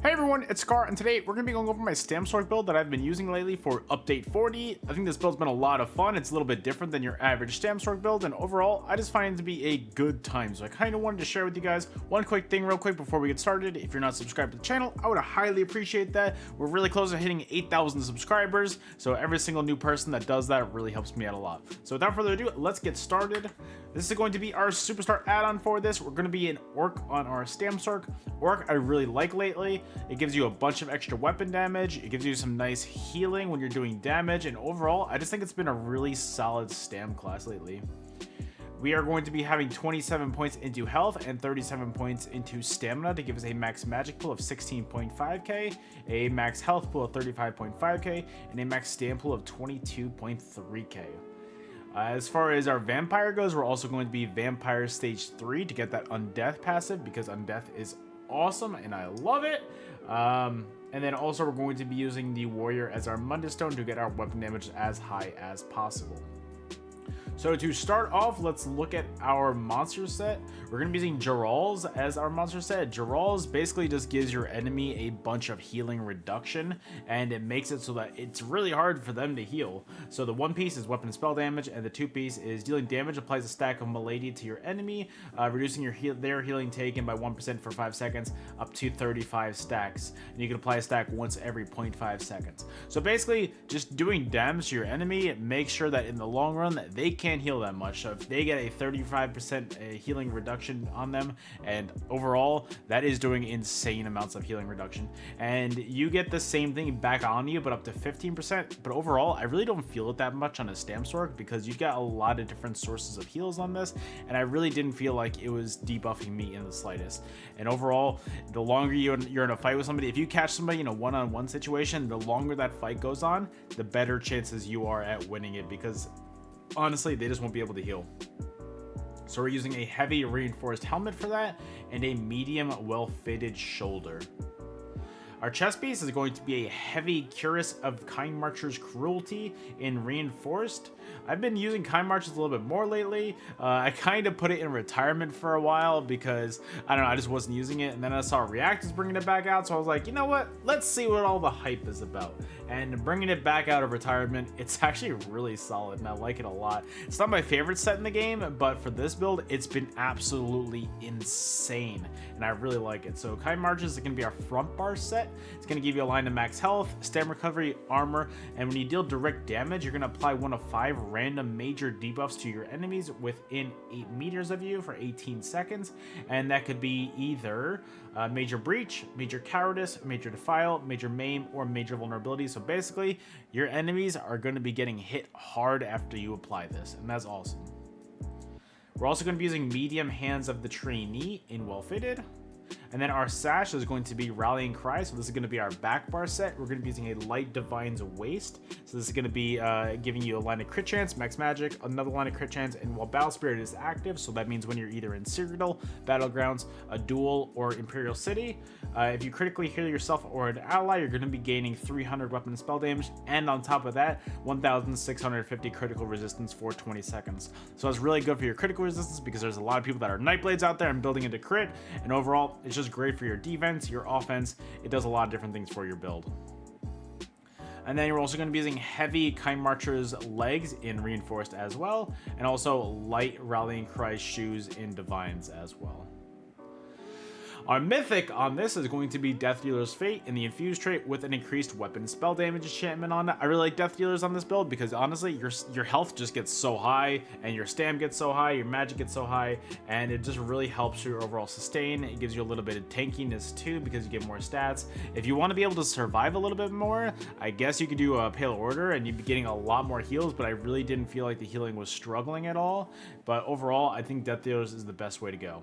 Hey everyone, it's Sekaar, and today we're going to be going over my StamSorc build that I've been using lately for update 40. I think this build's been a lot of fun. It's a little bit different than your average StamSorc build, and overall, I just find it to be a good time. So I kind of wanted to share with you guys one quick thing real quick before we get started. If you're not subscribed to the channel, I would highly appreciate that. We're really close to hitting 8,000 subscribers, so every single new person that does that really helps me out a lot. So without further ado, let's get started. This is going to be our superstar add-on for this. We're going to be an Orc on our StamSorc. Orc I really like lately. It gives you a bunch of extra weapon damage. It gives you some nice healing when you're doing damage. And overall, I just think it's been a really solid Stam class lately. We are going to be having 27 points into health and 37 points into stamina to give us a max magic pool of 16.5k, a max health pool of 35.5k, and a max stam pool of 22.3k. As far as our vampire goes, we're also going to be vampire stage 3 to get that undeath passive, because undeath is awesome and I love it. And then also we're going to be using the warrior as our Mundus stone to get our weapon damage as high as possible. So to start off, let's look at our monster set. We're going to be using Geral's as our monster set. Geral's basically just gives your enemy a bunch of healing reduction, and it makes it so that it's really hard for them to heal. So the one piece is weapon and spell damage, and the two piece is dealing damage applies a stack of malady to your enemy, reducing their healing taken by 1% for 5 seconds up to 35 stacks. And you can apply a stack once every 0.5 seconds. So basically, just doing damage to your enemy makes sure that in the long run that they can't heal that much. So if they get a 35% healing reduction on them, and overall that is doing insane amounts of healing reduction, and you get the same thing back on you but up to 15%. But overall, I really don't feel it that much on a StamSorc because you've got a lot of different sources of heals on this, and I really didn't feel like it was debuffing me in the slightest. And overall, the longer you're in a fight with somebody, if you catch somebody in a one-on-one situation, the longer that fight goes on, the better chances you are at winning it, because honestly, they just won't be able to heal. So we're using a heavy reinforced helmet for that and a medium well-fitted shoulder. Our chest piece is going to be a heavy Cuirass of Kind Marcher's Cruelty in reinforced. I've been using Kind Marchers a little bit more lately. I kind of put it in retirement for a while because, I don't know, I just wasn't using it. And then I saw React is bringing it back out, so I was like, you know what? Let's see what all the hype is about. And bringing it back out of retirement, it's actually really solid, and I like it a lot. It's not my favorite set in the game, but for this build, it's been absolutely insane, and I really like it. So Kind Marchers is going to be our front bar set. It's going to give you a line of max health, stam recovery, armor, and when you deal direct damage, you're going to apply 1 of 5 random major debuffs to your enemies within 8 meters of you for 18 seconds, and that could be either major breach, major cowardice, major defile, major maim, or major vulnerability. So basically, your enemies are going to be getting hit hard after you apply this, and that's awesome. We're also going to be using medium Hands of the Trainee in well fitted. And then our sash is going to be Rallying Cry, so this is going to be our back bar set. We're going to be using a Light Divine's Waste, so this is going to be giving you a line of crit chance, max magic, another line of crit chance, and while Battle Spirit is active, so that means when you're either in Citadel, Battlegrounds, a duel, or Imperial City, if you critically heal yourself or an ally, you're going to be gaining 300 weapon and spell damage, and on top of that, 1,650 critical resistance for 20 seconds. So it's really good for your critical resistance because there's a lot of people that are Nightblades out there and building into crit, and overall, it's just great for your defense, your offense. It does a lot of different things for your build. And then you're also going to be using heavy Kind Marcher's legs in reinforced as well, and also light Rallying Cry shoes in divines as well. Our mythic on this is going to be Death Dealer's Fate in the infused trait with an increased weapon spell damage enchantment on it. I really like Death Dealers on this build because honestly, your health just gets so high, and your stam gets so high, your magic gets so high, and it just really helps your overall sustain. It gives you a little bit of tankiness too because you get more stats. If you want to be able to survive a little bit more, I guess you could do a Pale Order and you'd be getting a lot more heals, but I really didn't feel like the healing was struggling at all. But overall, I think Death Dealers is the best way to go.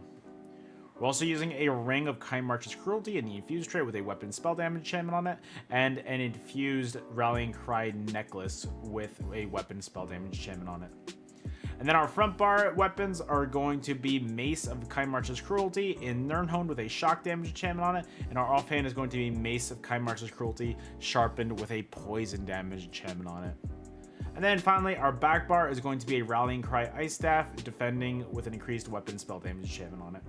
We're also using a Ring of Kind Marcher's Cruelty in the infused trait with a weapon spell damage enchantment on it, and an infused Rallying Cry necklace with a weapon spell damage enchantment on it. And then our front bar weapons are going to be Mace of Kind Marcher's Cruelty in Nirnhoned with a shock damage enchantment on it, and our offhand is going to be Mace of Kind Marcher's Cruelty sharpened with a poison damage enchantment on it. And then finally, our back bar is going to be a Rallying Cry Ice Staff defending with an increased weapon spell damage enchantment on it.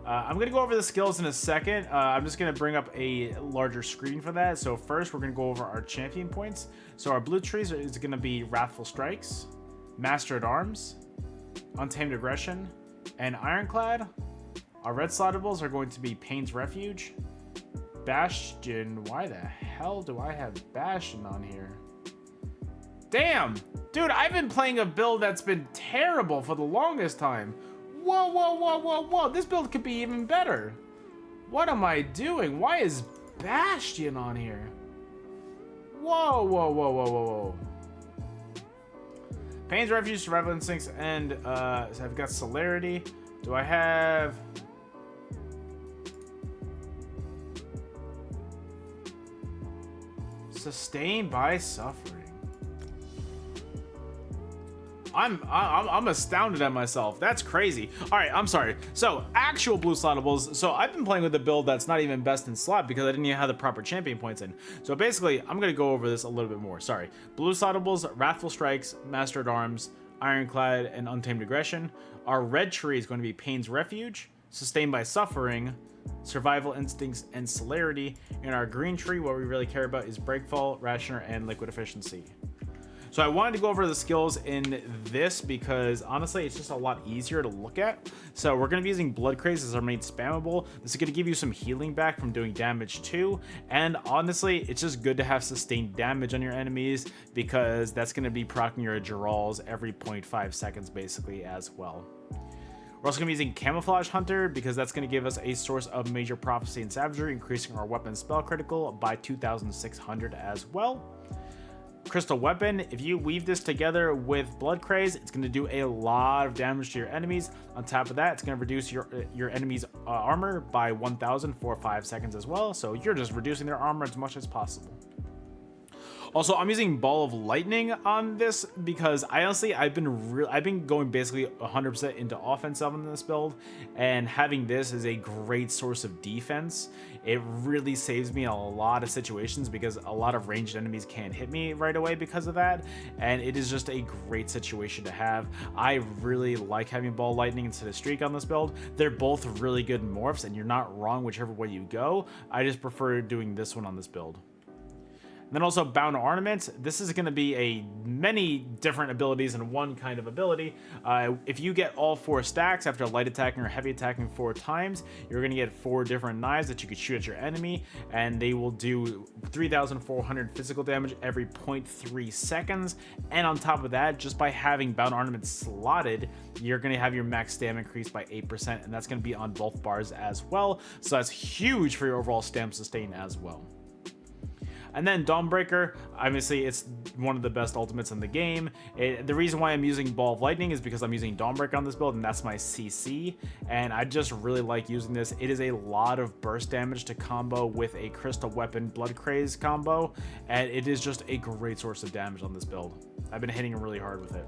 I'm going to go over the skills in a second. I'm just going to bring up a larger screen for that. So first, we're going to go over our champion points. So our blue trees is going to be Wrathful Strikes, Master at Arms, Untamed Aggression, and Ironclad. Our red slottables are going to be Pain's Refuge, Bastion. Why the hell do I have Bastion on here? Damn! Dude, I've been playing a build that's been terrible for the longest time. Whoa, whoa, whoa, whoa, whoa. This build could be even better. What am I doing? Why is Bastion on here? Whoa, whoa, whoa, whoa, whoa, whoa. Pain's Refuge, Survival Instincts, and so I've got Celerity. Do I have... Sustained by Suffering. I'm astounded at myself. That's crazy. All right, I'm sorry. So actual blue slottables. So I've been playing with a build that's not even best in slot because I didn't even have the proper champion points in. So basically, I'm gonna go over this a little bit more. Sorry. Blue slottables, Wrathful Strikes, Master at Arms, Ironclad, and Untamed Aggression. Our red tree is going to be Pain's Refuge, Sustained by Suffering, Survival Instincts, and Celerity. And our green tree, what we really care about is Breakfall, Rationer, and Liquid Efficiency. So I wanted to go over the skills in this because honestly, it's just a lot easier to look at. So we're going to be using Blood Craze as our main spammable. This is going to give you some healing back from doing damage too. And honestly, it's just good to have sustained damage on your enemies because that's going to be proccing your Gerals every 0.5 seconds basically as well. We're also going to be using Camouflage Hunter because that's going to give us a source of major prophecy and savagery, increasing our weapon spell critical by 2,600 as well. Crystal Weapon, if you weave this together with Blood Craze, it's going to do a lot of damage to your enemies. On top of that, it's going to reduce your enemy's armor by 1,000 for 5 seconds as well. So you're just reducing their armor as much as possible. Also, I'm using Ball of Lightning on this because honestly, I've been going basically 100% into offense on this build, and having this is a great source of defense. It really saves me a lot of situations because a lot of ranged enemies can't hit me right away because of that, and it is just a great situation to have. I really like having Ball of Lightning instead of Streak on this build. They're both really good morphs, and you're not wrong whichever way you go. I just prefer doing this one on this build. And then also Bound Ornament. This is going to be many different abilities in one kind of ability. If you get all 4 stacks after light attacking or heavy attacking 4 times, you're going to get 4 different knives that you could shoot at your enemy, and they will do 3,400 physical damage every 0.3 seconds. And on top of that, just by having Bound Ornament slotted, you're going to have your max stam increased by 8%, and that's going to be on both bars as well. So that's huge for your overall stam sustain as well. And then Dawnbreaker, obviously it's one of the best ultimates in the game. The reason why I'm using Ball of Lightning is because I'm using Dawnbreaker on this build, and that's my CC, and I just really like using this. It is a lot of burst damage to combo with a Crystal Weapon Blood Craze combo, and it is just a great source of damage on this build. I've been hitting really hard with it.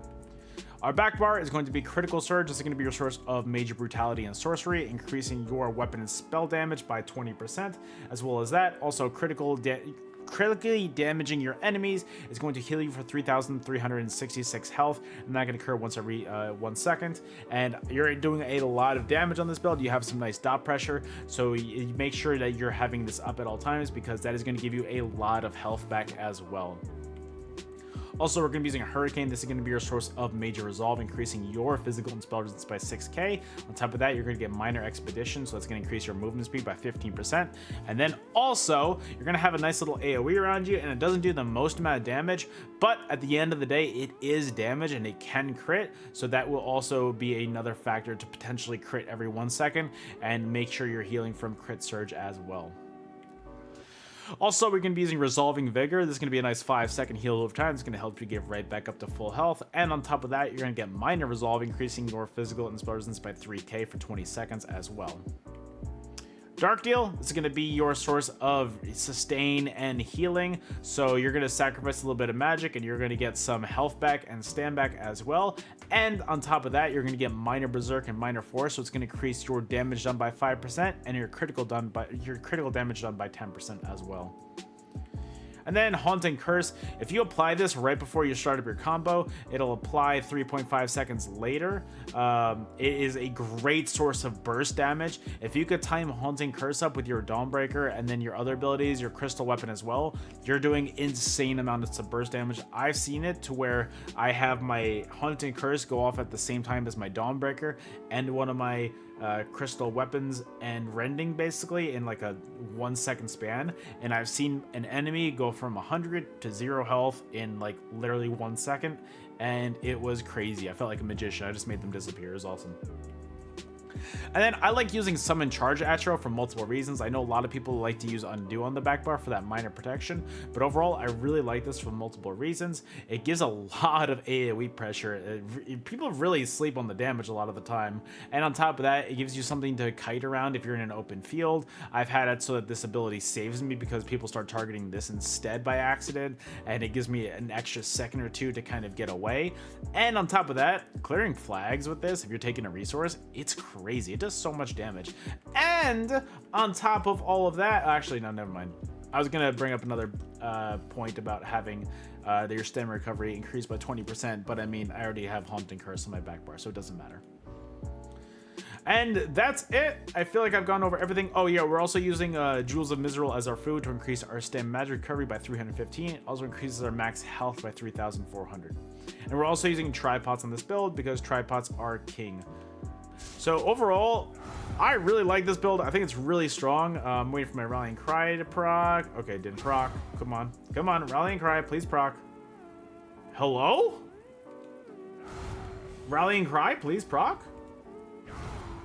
Our back bar is going to be Critical Surge. This is going to be your source of Major Brutality and Sorcery, increasing your weapon and spell damage by 20%, as well as that. Also, critically damaging your enemies is going to heal you for 3,366 health, and that can occur once every 1 second. And you're doing a lot of damage on this build. You have some nice dot pressure, so you make sure that you're having this up at all times because that is going to give you a lot of health back as well. Also, we're going to be using a Hurricane. This is going to be your source of Major Resolve, increasing your physical and spell resistance by 6k. On top of that, you're going to get Minor Expedition, so that's going to increase your movement speed by 15%. And then also, you're going to have a nice little AoE around you, and it doesn't do the most amount of damage, but at the end of the day, it is damage and it can crit, so that will also be another factor to potentially crit every 1 second, and make sure you're healing from Crit Surge as well. Also, we're going to be using Resolving Vigor. This is going to be a nice 5-second heal over time. It's going to help you get right back up to full health. And on top of that, you're going to get Minor Resolve, increasing your physical and spell resistance by 3k for 20 seconds as well. Dark Deal, this is going to be your source of sustain and healing. So you're going to sacrifice a little bit of magic and you're going to get some health back and stand back as well. And on top of that, you're going to get Minor Berserk and Minor Force, so it's going to increase your damage done by 5% and your critical damage done by 10% as well. And And then Haunting Curse, if you apply this right before you start up your combo, it'll apply 3.5 seconds later. It is a great source of burst damage. If you could time Haunting Curse up with your Dawnbreaker and then your other abilities, your Crystal Weapon as well, you're doing insane amounts of burst damage. I've seen it to where I have my Haunting Curse go off at the same time as my Dawnbreaker and one of my crystal weapons and rending basically in like a 1 second span, and I've seen an enemy go from 100 to 0 health in like literally 1 second, and it was crazy. I felt like a magician. I just made them disappear. It was awesome. And then I like using Summon Charge Atro for multiple reasons. I know a lot of people like to use Undo on the back bar for that minor protection, but overall I really like this for multiple reasons. It gives a lot of AoE pressure. People really sleep on the damage a lot of the time, and on top of that, it gives you something to kite around if you're in an open field. I've had it so that this ability saves me because people start targeting this instead by accident, and it gives me an extra second or two to kind of get away. And on top of that, clearing flags with this, if you're taking a resource, it's crazy. It does so much damage. And on top of all of that, actually, no, never mind. I was gonna bring up another point about having your stamina recovery increased by 20%, but I mean, I already have Haunting Curse on my back bar, so it doesn't matter. And that's it. I feel like I've gone over everything. Oh yeah, we're also using Jewels of Mizrael as our food to increase our stam magic recovery by 315. It also increases our max health by 3,400. And we're also using tripods on this build because tripods are king. So overall, I really like this build. I think it's really strong. I'm waiting for my Rallying Cry to proc. Okay, didn't proc. Come on. Come on, Rallying Cry, please proc. Hello? Rallying Cry, please proc?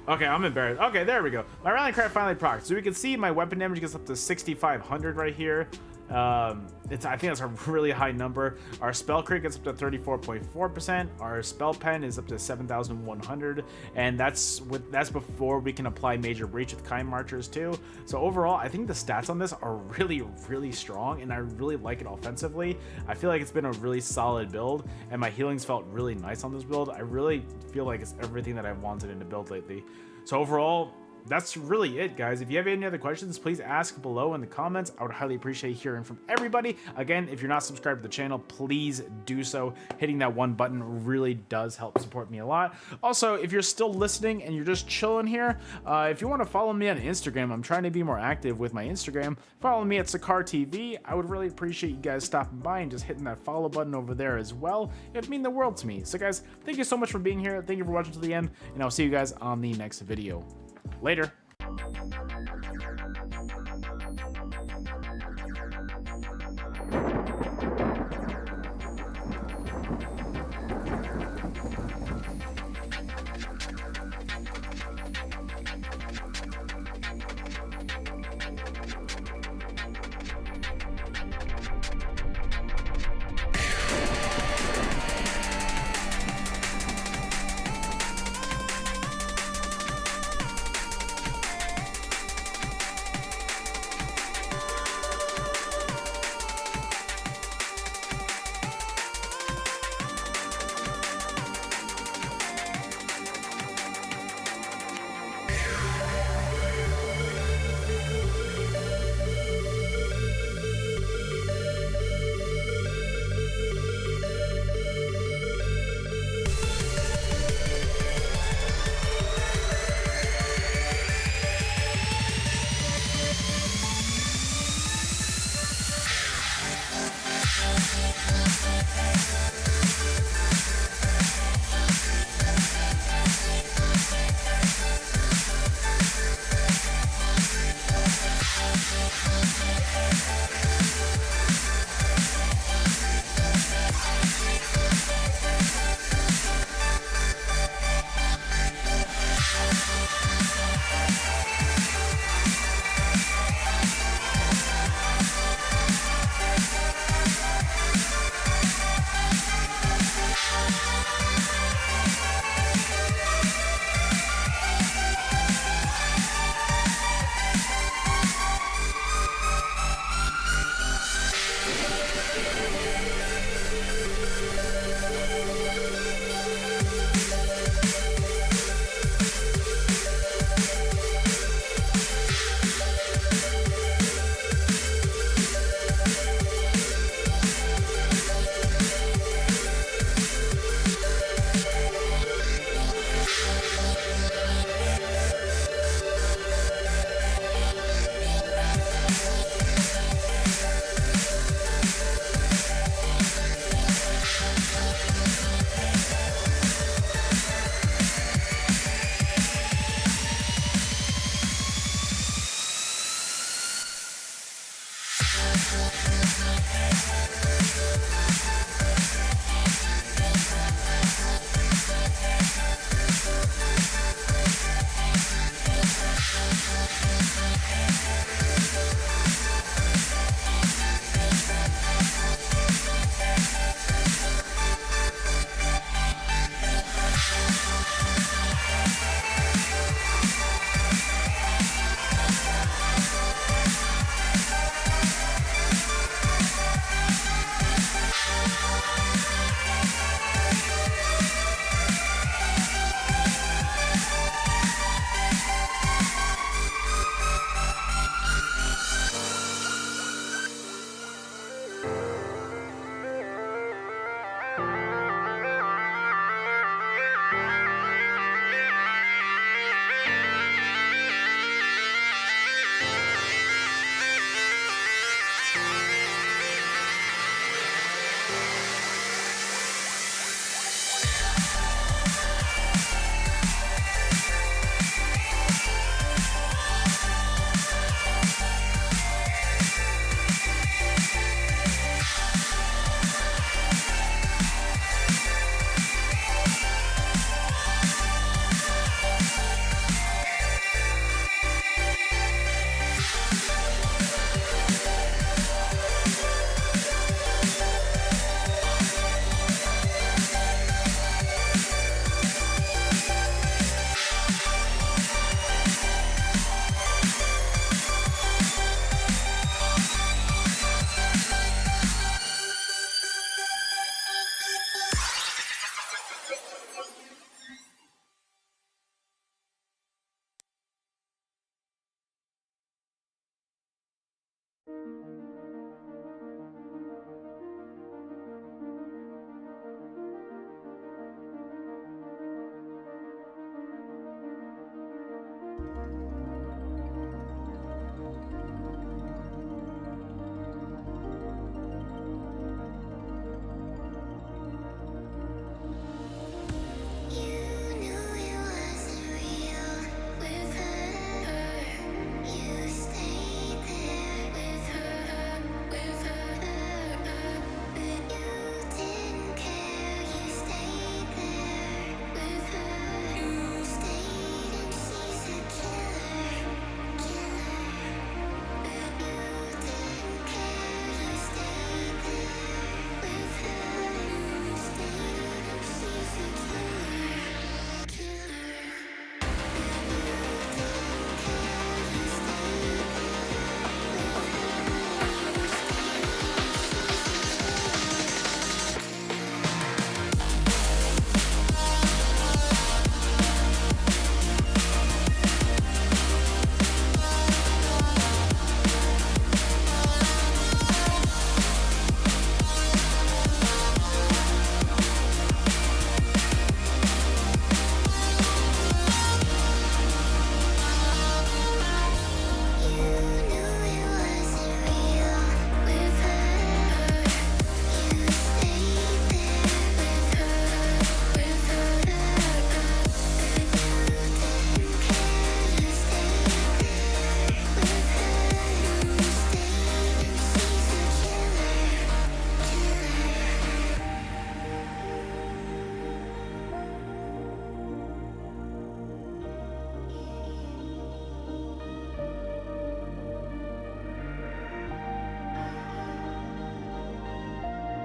Okay, I'm embarrassed. Okay, there we go. My Rallying Cry finally proc. So we can see my weapon damage gets up to 6,500 right here. I think that's a really high number. Our spell crit gets up to 34.4%. Our spell pen is up to 7,100, and that's before we can apply Major Breach with Kind Marchers too. So overall, I think the stats on this are really, really strong, and I really like it offensively. I feel like it's been a really solid build, and my healings felt really nice on this build. I really feel like it's everything that I've wanted in a build lately. So overall, that's really it, guys. If you have any other questions, please ask below in the comments. I would highly appreciate hearing from everybody. Again, if you're not subscribed to the channel, please do so. Hitting that one button really does help support me a lot. Also, if you're still listening and you're just chilling here, if you want to follow me on Instagram, I'm trying to be more active with my Instagram. Follow me at Sekaar TV. I would really appreciate you guys stopping by and just hitting that follow button over there as well. It would mean the world to me. So guys, thank you so much for being here. Thank you for watching to the end, and I'll see you guys on the next video. Later.